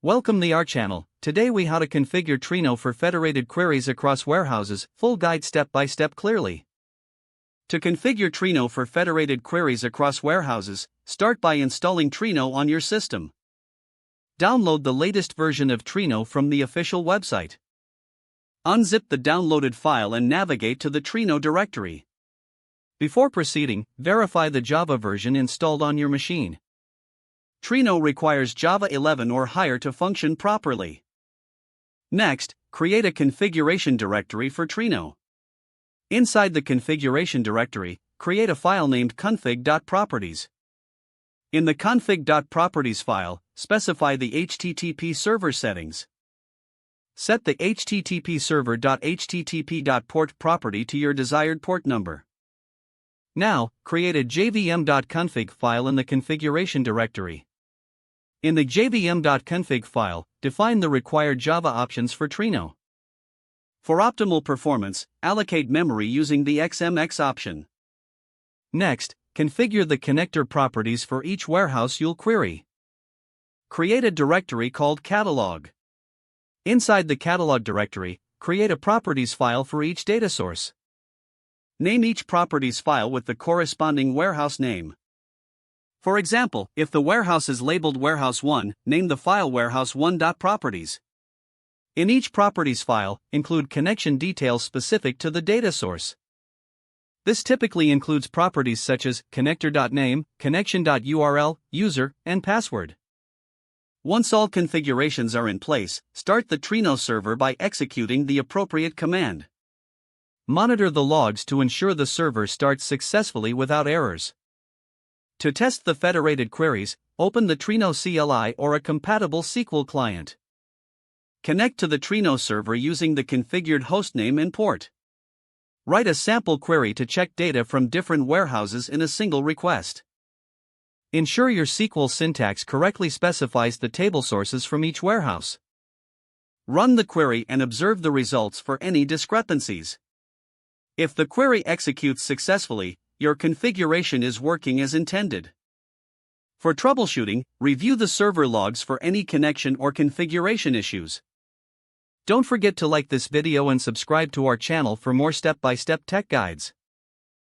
Welcome to our channel. Today we how to configure Trino for federated queries across warehouses, full guide step by step clearly. To configure Trino for federated queries across warehouses, start by installing Trino on your system. Download the latest version of Trino from the official website. Unzip the downloaded file and navigate to the Trino directory. Before proceeding, verify the Java version installed on your machine. Trino requires Java 11 or higher to function properly. Next, create a configuration directory for Trino. Inside the configuration directory, create a file named config.properties. In the config.properties file, specify the HTTP server settings. Set the HTTP server.http.port property to your desired port number. Now, create a jvm.config file in the configuration directory. In the jvm.config file, define the required Java options for Trino. For optimal performance, allocate memory using the XMX option. Next, configure the connector properties for each warehouse you'll query. Create a directory called catalog. Inside the catalog directory, create a properties file for each data source. Name each properties file with the corresponding warehouse name. For example, if the warehouse is labeled Warehouse 1, name the file warehouse1.properties. In each properties file, include connection details specific to the data source. This typically includes properties such as connector.name, connection.url, user, and password. Once all configurations are in place, start the Trino server by executing the appropriate command. Monitor the logs to ensure the server starts successfully without errors. To test the federated queries, open the Trino CLI or a compatible SQL client. Connect to the Trino server using the configured hostname and port. Write a sample query to check data from different warehouses in a single request. Ensure your SQL syntax correctly specifies the table sources from each warehouse. Run the query and observe the results for any discrepancies. If the query executes successfully, your configuration is working as intended. For troubleshooting, review the server logs for any connection or configuration issues. Don't forget to like this video and subscribe to our channel for more step-by-step tech guides.